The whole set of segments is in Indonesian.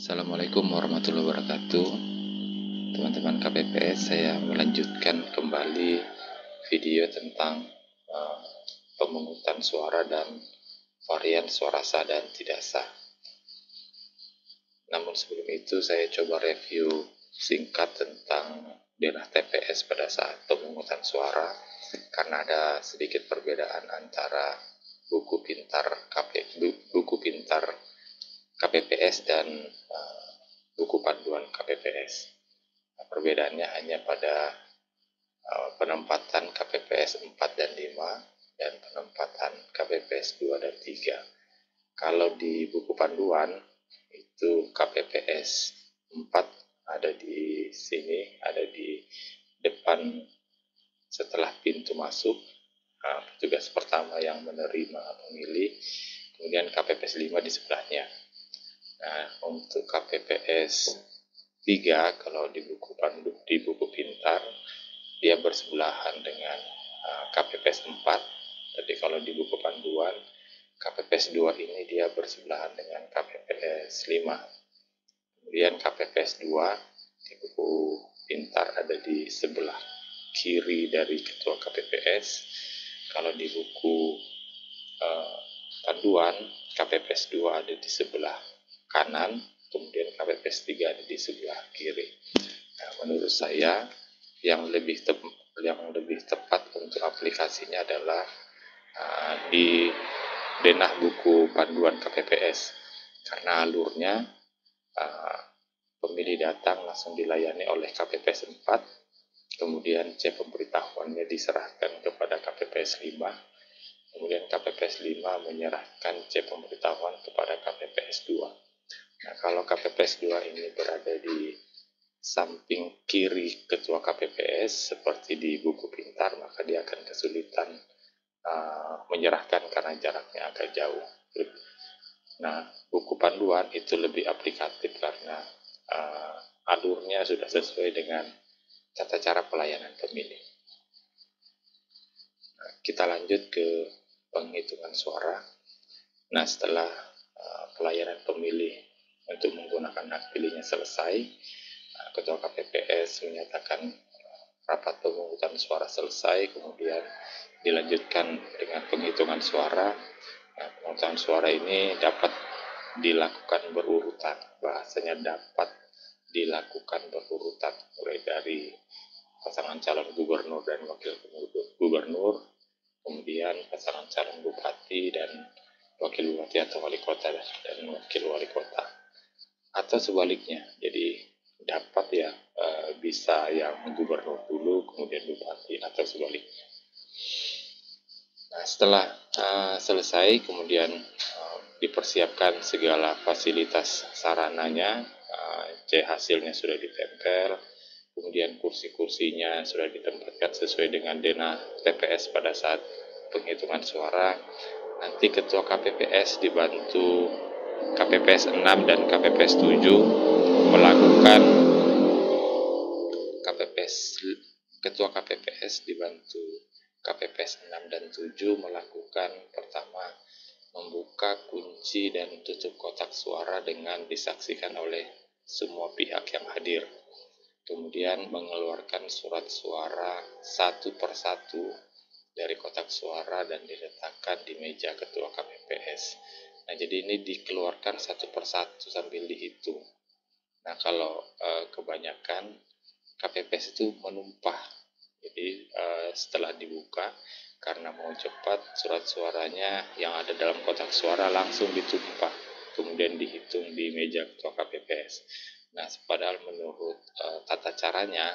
Assalamualaikum warahmatullahi wabarakatuh. Teman-teman KPPS, saya melanjutkan kembali video tentang pemungutan suara dan varian suara sah dan tidak sah. Namun sebelum itu saya coba review singkat tentang denah TPS pada saat pemungutan suara, karena ada sedikit perbedaan antara buku pintar KPPS dan buku panduan KPPS. Perbedaannya hanya pada penempatan KPPS 4 dan 5 dan penempatan KPPS 2 dan 3. Kalau di buku panduan itu KPPS 4 ada di sini, ada di depan setelah pintu masuk, petugas pertama yang menerima pemilih, kemudian KPPS 5 di sebelahnya. Nah, untuk KPPS 3 kalau di buku pintar dia bersebelahan dengan KPPS 4. Tapi kalau di buku panduan KPPS 2 ini dia bersebelahan dengan KPPS 5. Kemudian KPPS 2 di buku pintar ada di sebelah kiri dari ketua KPPS. Kalau di buku panduan KPPS 2 ada di sebelah kanan, kemudian KPPS 3 ada di sebelah kiri. Nah, menurut saya yang lebih tepat untuk aplikasinya adalah di denah buku panduan KPPS, karena alurnya pemilih datang langsung dilayani oleh KPPS 4, kemudian C pemberitahuannya diserahkan kepada KPPS 5, kemudian KPPS 5 menyerahkan C pemberitahuan kepada KPPS 2. Nah, kalau KPPS 2 ini berada di samping kiri ketua KPPS seperti di buku pintar, maka dia akan kesulitan menyerahkan karena jaraknya agak jauh. Nah, buku panduan itu lebih aplikatif karena alurnya sudah sesuai dengan tata cara pelayanan pemilih. Nah, kita lanjut ke penghitungan suara. Nah, setelah pelayanan pemilih untuk menggunakan hak pilihnya selesai, Ketua KPPS menyatakan rapat pemungutan suara selesai, kemudian dilanjutkan dengan penghitungan suara. Nah, pemungutan suara ini dapat dilakukan berurutan, bahasanya dapat dilakukan berurutan, mulai dari pasangan calon gubernur dan wakil gubernur, kemudian pasangan calon bupati dan wakil bupati atau wali kota dan wakil wali kota, atau sebaliknya. Jadi dapat bisa yang gubernur dulu kemudian bupati atau sebaliknya. Nah, setelah selesai kemudian dipersiapkan segala fasilitas sarananya, C hasilnya sudah ditempel, kemudian kursi-kursinya sudah ditempatkan sesuai dengan denah TPS pada saat penghitungan suara. Nanti ketua KPPS dibantu KPPS 6 dan KPPS 7 melakukan ketua KPPS dibantu KPPS 6 dan 7 melakukan pertama membuka kunci dan tutup kotak suara dengan disaksikan oleh semua pihak yang hadir. Kemudian mengeluarkan surat suara satu persatu dari kotak suara dan diletakkan di meja ketua KPPS. Nah, jadi ini dikeluarkan satu persatu sambil dihitung. Nah, kalau kebanyakan KPPS itu menumpah. Jadi setelah dibuka, karena mau cepat, surat suaranya yang ada dalam kotak suara langsung ditumpah, kemudian dihitung di meja ketua KPPS. Nah, padahal menurut tata caranya,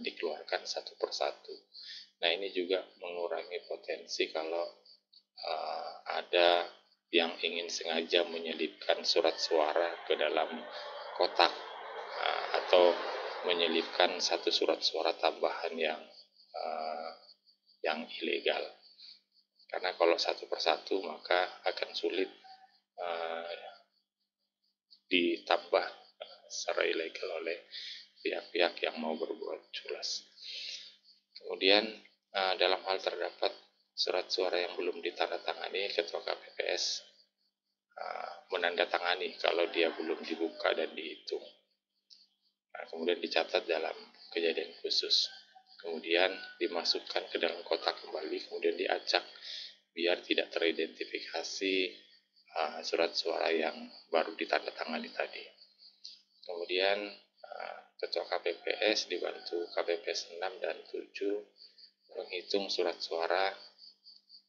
dikeluarkan satu persatu. Nah, ini juga mengurangi potensi kalau ada yang ingin sengaja menyelipkan surat suara ke dalam kotak atau menyelipkan satu surat suara tambahan yang ilegal. Karena kalau satu persatu maka akan sulit ditambah secara ilegal oleh pihak-pihak yang mau berbuat culas. Kemudian dalam hal terdapat surat suara yang belum ditandatangani, ketua KPPS menandatangani kalau dia belum dibuka dan dihitung. Nah, kemudian dicatat dalam kejadian khusus. Kemudian dimasukkan ke dalam kotak kembali, kemudian diacak biar tidak teridentifikasi surat suara yang baru ditandatangani tadi. Kemudian Ketua KPPS dibantu KPPS 6 dan 7 menghitung surat suara,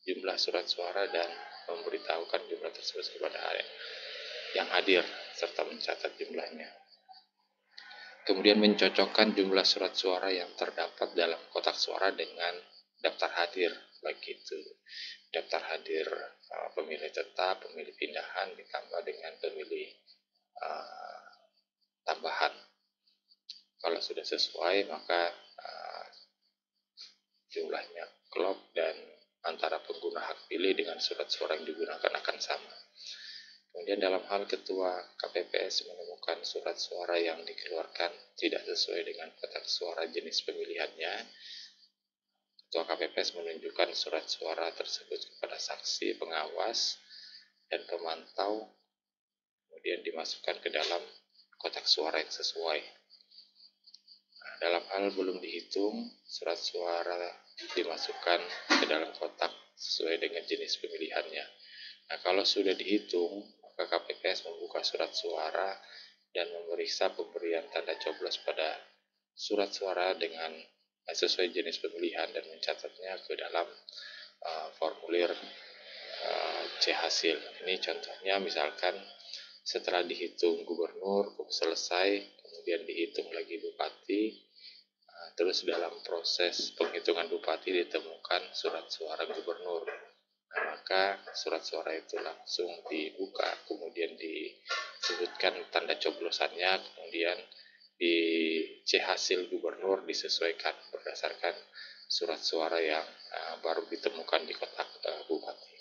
jumlah surat suara, dan memberitahukan jumlah tersebut kepada yang hadir serta mencatat jumlahnya. Kemudian mencocokkan jumlah surat suara yang terdapat dalam kotak suara dengan daftar hadir, baik itu daftar hadir pemilih tetap, pemilih pindahan ditambah dengan pemilih tambahan. Kalau sudah sesuai, maka jumlahnya klop dan antara pengguna hak pilih dengan surat suara yang digunakan akan sama. Kemudian dalam hal Ketua KPPS menemukan surat suara yang dikeluarkan tidak sesuai dengan kotak suara jenis pemilihannya, Ketua KPPS menunjukkan surat suara tersebut kepada saksi, pengawas, dan pemantau, kemudian dimasukkan ke dalam kotak suara yang sesuai. Nah, dalam hal belum dihitung, surat suara dimasukkan ke dalam kotak sesuai dengan jenis pemilihannya. Nah, kalau sudah dihitung, maka KPPS membuka surat suara dan memeriksa pemberian tanda coblos pada surat suara dengan sesuai jenis pemilihan dan mencatatnya ke dalam formulir C hasil. Ini contohnya misalkan setelah dihitung gubernur selesai, kemudian dihitung lagi bupati, terus dalam proses penghitungan bupati ditemukan surat suara gubernur. Maka surat suara itu langsung dibuka, kemudian disebutkan tanda coblosannya, kemudian di C hasil gubernur disesuaikan berdasarkan surat suara yang baru ditemukan di kotak bupati.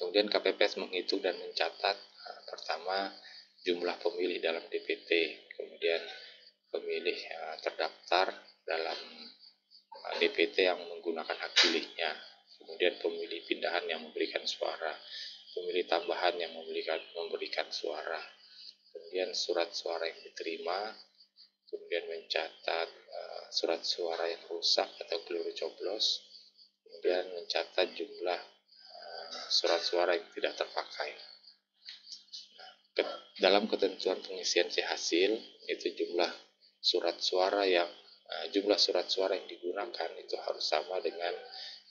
Kemudian KPPS menghitung dan mencatat pertama jumlah pemilih dalam DPT, kemudian pemilih terdaftar dalam DPT yang menggunakan hak pilihnya, kemudian pemilih pindahan yang memberikan suara, pemilih tambahan yang memberikan suara, kemudian surat suara yang diterima, kemudian mencatat surat suara yang rusak atau keliru coblos, kemudian mencatat jumlah surat suara yang tidak terpakai. Dalam ketentuan pengisian C hasil, itu jumlah surat suara yang digunakan itu harus sama dengan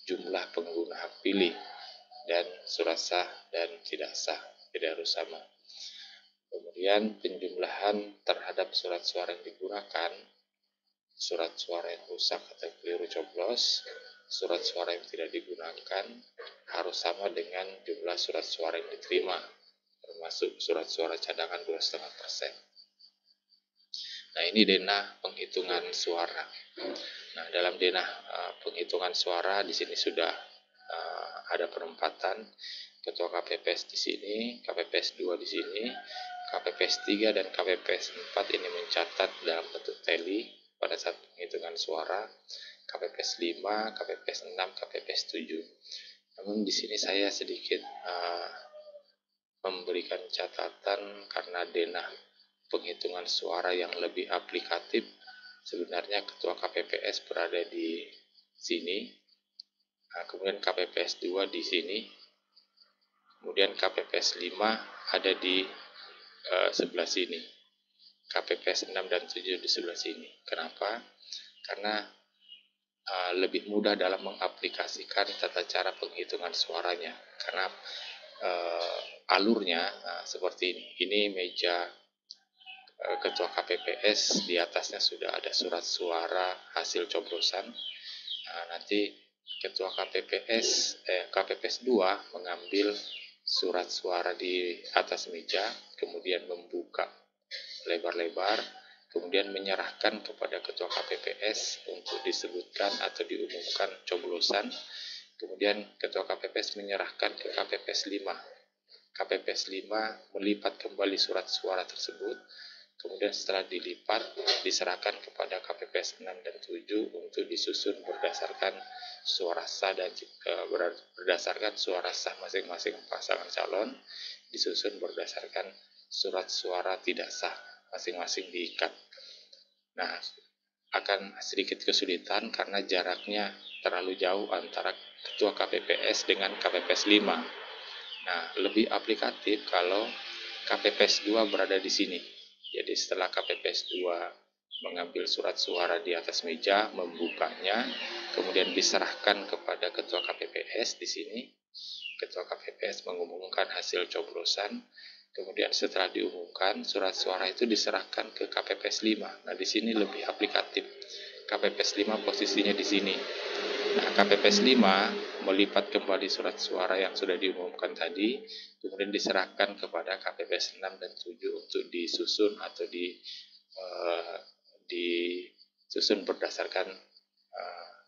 jumlah pengguna hak pilih, dan surat sah dan tidak sah tidak harus sama. Kemudian penjumlahan terhadap surat suara yang digunakan, surat suara yang rusak atau keliru coblos, surat suara yang tidak digunakan harus sama dengan jumlah surat suara yang diterima, termasuk surat suara cadangan 2,5%. Nah, ini denah penghitungan suara. Nah, dalam denah penghitungan suara di sini sudah ada penempatan Ketua KPPS di sini, KPPS 2 di sini, KPPS 3 dan KPPS 4 ini mencatat dalam bentuk tally pada saat penghitungan suara, KPPS 5, KPPS 6, KPPS 7. Namun di sini saya sedikit memberikan catatan karena denah penghitungan suara yang lebih aplikatif. Sebenarnya Ketua KPPS berada di sini, kemudian KPPS 2 di sini, kemudian KPPS 5 ada di sebelah sini, KPPS 6 dan 7 di sebelah sini. Kenapa? Karena lebih mudah dalam mengaplikasikan tata cara penghitungan suaranya, karena alurnya seperti ini. Ini meja Ketua KPPS, di atasnya sudah ada surat suara hasil coblosan. Nanti Ketua KPPS 2 mengambil surat suara di atas meja, kemudian membuka lebar-lebar, kemudian menyerahkan kepada Ketua KPPS untuk disebutkan atau diumumkan coblosan. Kemudian Ketua KPPS menyerahkan ke KPPS 5. KPPS 5 melipat kembali surat suara tersebut. Kemudian setelah dilipat, diserahkan kepada KPPS 6 dan 7 untuk disusun berdasarkan suara sah dan berdasarkan suara sah masing-masing pasangan calon disusun berdasarkan surat suara tidak sah, masing-masing diikat. Nah, akan sedikit kesulitan karena jaraknya terlalu jauh antara ketua KPPS dengan KPPS 5. Nah, lebih aplikatif kalau KPPS 2 berada di sini. Jadi setelah KPPS 2 mengambil surat suara di atas meja, membukanya, kemudian diserahkan kepada ketua KPPS di sini. Ketua KPPS mengumumkan hasil coblosan, kemudian setelah diumumkan, surat suara itu diserahkan ke KPPS 5. Nah, di sini lebih aplikatif. KPPS 5 posisinya di sini. Nah, KPPS 5 melipat kembali surat suara yang sudah diumumkan tadi, kemudian diserahkan kepada KPPS 6 dan 7 untuk disusun atau disusun berdasarkan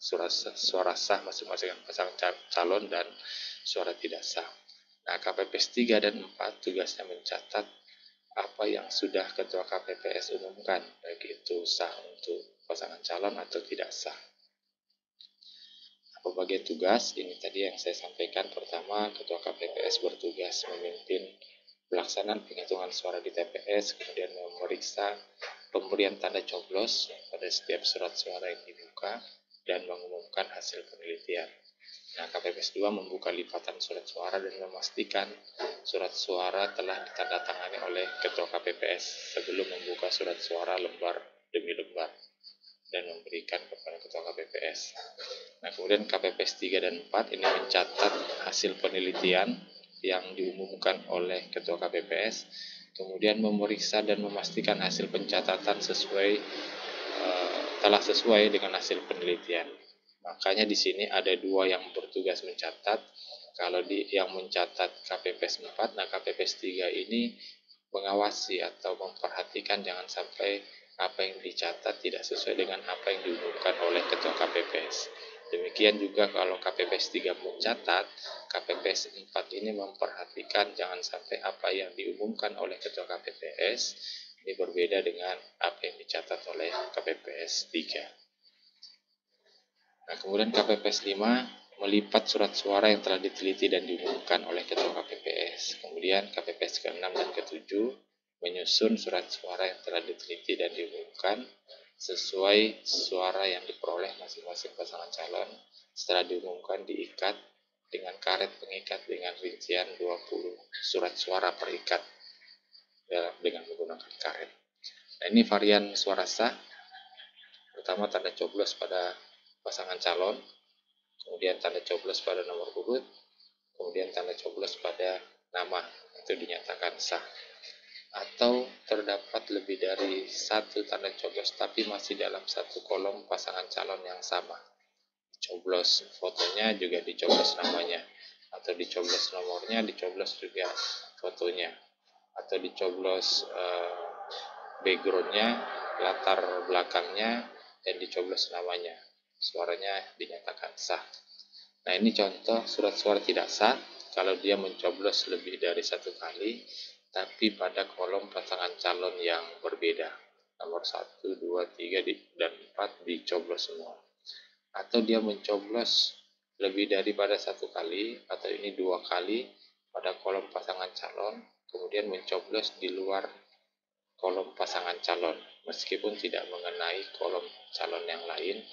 surat suara sah masing-masing pasangan calon dan suara tidak sah. Nah, KPPS 3 dan 4 tugasnya mencatat apa yang sudah ketua KPPS umumkan, baik itu sah untuk pasangan calon atau tidak sah. Pembagian tugas, ini tadi yang saya sampaikan. Pertama, ketua KPPS bertugas memimpin pelaksanaan penghitungan suara di TPS, kemudian memeriksa pemberian tanda coblos pada setiap surat suara yang dibuka, dan mengumumkan hasil penelitian. Nah, KPPS 2 membuka lipatan surat suara dan memastikan surat suara telah ditandatangani oleh ketua KPPS sebelum membuka surat suara lembar demi lembar dan memberikan kepada ketua KPPS. Nah, kemudian KPPS 3 dan 4 ini mencatat hasil penelitian yang diumumkan oleh ketua KPPS, kemudian memeriksa dan memastikan hasil pencatatan telah sesuai dengan hasil penelitian. Makanya di sini ada dua yang bertugas mencatat. Kalau yang mencatat KPPS 4, nah KPPS 3 ini mengawasi atau memperhatikan jangan sampai apa yang dicatat tidak sesuai dengan apa yang diumumkan oleh ketua KPPS. Demikian juga kalau KPPS 3 mencatat, KPPS 4 ini memperhatikan jangan sampai apa yang diumumkan oleh ketua KPPS ini berbeda dengan apa yang dicatat oleh KPPS 3. Nah, kemudian KPPS 5 melipat surat suara yang telah diteliti dan diumumkan oleh ketua KPPS. Kemudian KPPS ke-6 dan ke-7 menyusun surat suara yang telah diteliti dan diumumkan sesuai suara yang diperoleh masing-masing pasangan calon. Setelah diumumkan, diikat dengan karet pengikat dengan rincian 20 surat suara per ikat dengan menggunakan karet. Nah, ini varian suara sah. Pertama, tanda coblos pada pasangan calon, kemudian tanda coblos pada nomor urut, kemudian tanda coblos pada nama, itu dinyatakan sah. Atau terdapat lebih dari satu tanda coblos tapi masih dalam satu kolom pasangan calon yang sama. Coblos fotonya juga dicoblos namanya, atau dicoblos nomornya, dicoblos juga fotonya, atau dicoblos backgroundnya, latar belakangnya, dan dicoblos namanya. Suaranya dinyatakan sah. Nah, ini contoh surat suara tidak sah kalau dia mencoblos lebih dari satu kali tapi pada kolom pasangan calon yang berbeda. Nomor 1, 2, 3, dan 4 dicoblos semua. Atau dia mencoblos lebih daripada satu kali, atau ini 2 kali pada kolom pasangan calon, kemudian mencoblos di luar kolom pasangan calon, meskipun tidak mengenai kolom calon yang lain,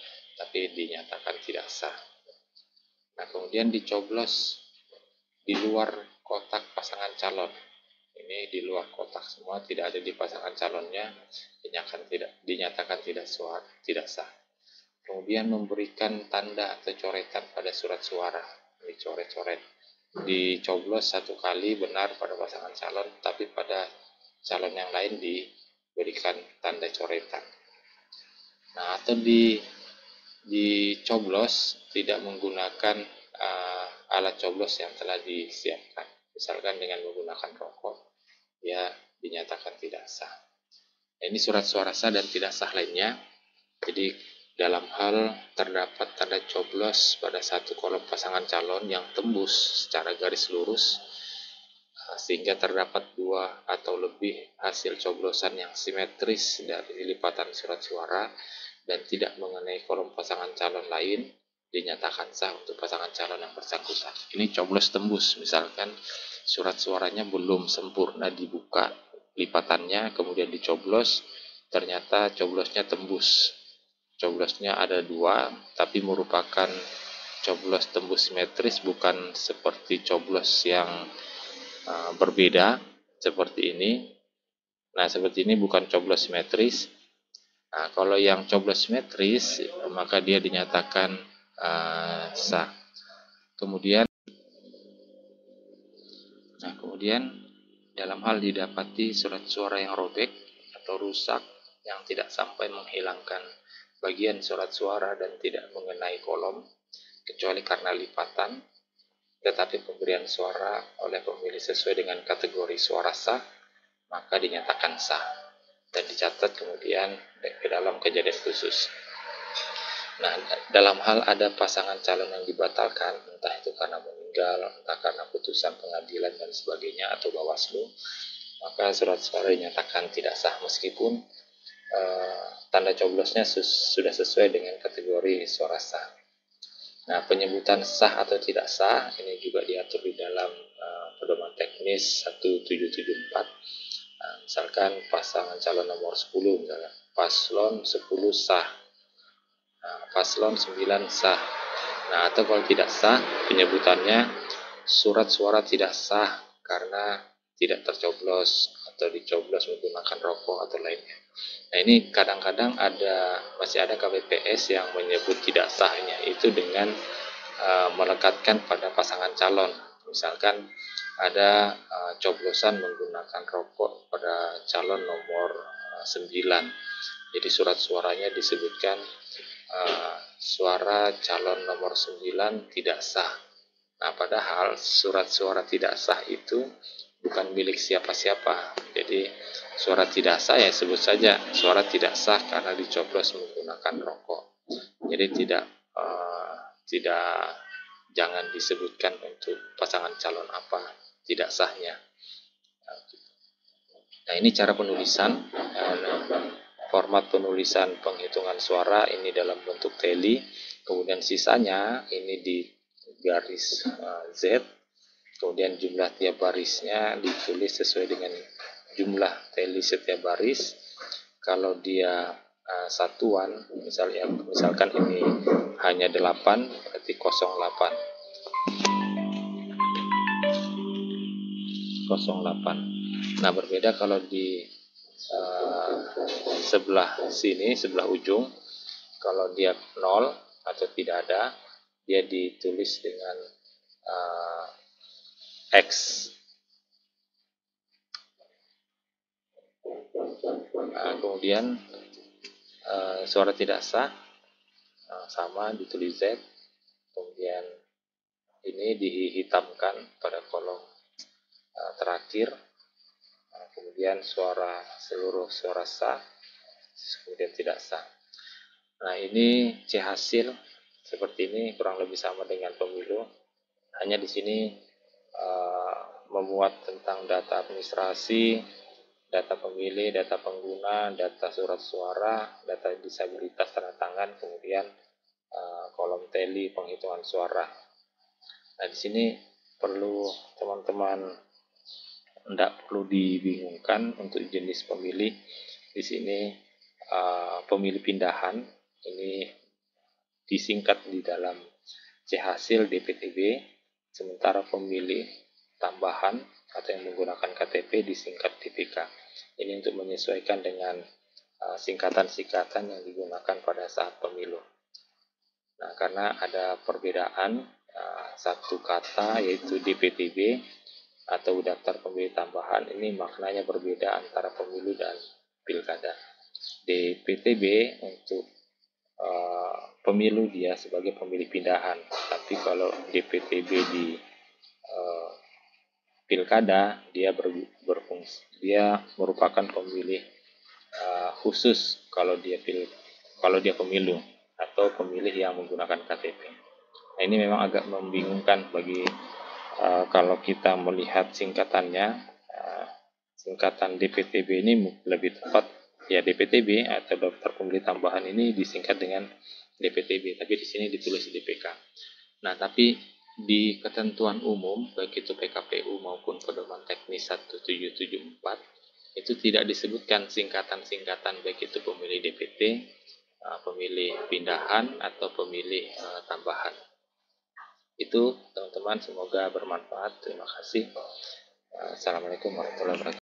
tapi dinyatakan tidak sah. Nah, kemudian dicoblos di luar kotak pasangan calon. Ini di luar kotak semua, tidak ada di pasangan calonnya, dinyatakan tidak sah. Kemudian memberikan tanda atau coretan pada surat suara, ini coret-coret. Dicoblos satu kali benar pada pasangan calon, tapi pada calon yang lain diberikan tanda coretan. Nah, atau dicoblos tidak menggunakan alat coblos yang telah disiapkan, misalkan dengan menggunakan rokok, ya dinyatakan tidak sah. Ini surat suara sah dan tidak sah lainnya. Jadi dalam hal terdapat tanda coblos pada satu kolom pasangan calon yang tembus secara garis lurus, sehingga terdapat 2 atau lebih hasil coblosan yang simetris dari lipatan surat suara dan tidak mengenai kolom pasangan calon lain, dinyatakan sah untuk pasangan calon yang bersangkutan. Ini coblos tembus, misalkan surat suaranya belum sempurna dibuka lipatannya, kemudian dicoblos, ternyata coblosnya tembus. Coblosnya ada 2, tapi merupakan coblos tembus simetris, bukan seperti coblos yang berbeda seperti ini. Nah, seperti ini bukan coblos simetris. Nah, kalau yang coblos simetris, maka dia dinyatakan sah. Kemudian dalam hal didapati surat suara yang robek atau rusak yang tidak sampai menghilangkan bagian surat suara dan tidak mengenai kolom, kecuali karena lipatan, tetapi pemberian suara oleh pemilih sesuai dengan kategori suara sah, maka dinyatakan sah dan dicatat kemudian ke dalam kejadian khusus. Nah, dalam hal ada pasangan calon yang dibatalkan, entah itu karena meninggal, entah karena putusan pengadilan dan sebagainya, atau Bawaslu, maka surat suara dinyatakan tidak sah meskipun tanda coblosnya sudah sesuai dengan kategori suara sah. Nah, penyebutan sah atau tidak sah ini juga diatur di dalam pedoman teknis 1774. Nah, misalkan pasangan calon nomor 10, misalnya paslon 10 sah, paslon 9 sah. Nah, atau kalau tidak sah, penyebutannya surat suara tidak sah karena tidak tercoblos atau dicoblos menggunakan rokok atau lainnya. Nah, ini kadang-kadang masih ada KPPS yang menyebut tidak sahnya itu dengan melekatkan pada pasangan calon. Misalkan ada coblosan menggunakan rokok pada calon nomor 9. Jadi surat suaranya disebutkan suara calon nomor 9 tidak sah. Nah, padahal surat suara tidak sah itu bukan milik siapa-siapa. Jadi suara tidak sah ya sebut saja suara tidak sah karena dicoblos menggunakan rokok. Jadi jangan disebutkan untuk pasangan calon apa tidak sahnya. Nah, ini cara penulisan. Format penulisan penghitungan suara ini dalam bentuk teli, kemudian sisanya ini di garis Z, kemudian jumlah tiap barisnya ditulis sesuai dengan jumlah teli setiap baris. Kalau dia satuan, misalkan ini hanya 8, berarti 08. Nah, berbeda kalau di sebelah sini, sebelah ujung, kalau dia 0 atau tidak ada, dia ditulis dengan X. Nah, kemudian suara tidak sah sama ditulis Z, kemudian ini dihitamkan pada kolom terakhir. Kemudian seluruh suara sah, kemudian tidak sah. Nah, ini C hasil seperti ini kurang lebih sama dengan pemilu. Hanya di sini memuat tentang data administrasi, data pemilih, data pengguna, data surat suara, data disabilitas tanda tangan, kemudian kolom teli penghitungan suara. Nah, di sini perlu teman-teman tidak perlu dibingungkan untuk jenis pemilih. Di sini pemilih pindahan ini disingkat di dalam C hasil DPTB, sementara pemilih tambahan atau yang menggunakan KTP disingkat DPK. Ini untuk menyesuaikan dengan singkatan-singkatan yang digunakan pada saat pemilu. Nah, karena ada perbedaan satu kata yaitu DPTB atau daftar pemilih tambahan, ini maknanya berbeda antara pemilu dan pilkada. DPTB untuk pemilu dia sebagai pemilih pindahan, tapi kalau DPTB di pilkada dia berfungsi, dia merupakan pemilih khusus kalau dia pemilu atau pemilih yang menggunakan KTP. Nah, ini memang agak membingungkan bagi kalau kita melihat singkatannya. Singkatan DPTB ini lebih tepat, ya DPTB atau daftar pemilih tambahan ini disingkat dengan DPTB, tapi di sini ditulis DPK. Nah, tapi di ketentuan umum, baik itu PKPU maupun Pedoman Teknis 1774, itu tidak disebutkan singkatan-singkatan, baik itu pemilih DPT, pemilih pindahan, atau pemilih tambahan. Itu teman-teman, semoga bermanfaat. Terima kasih. Assalamualaikum warahmatullahi wabarakatuh.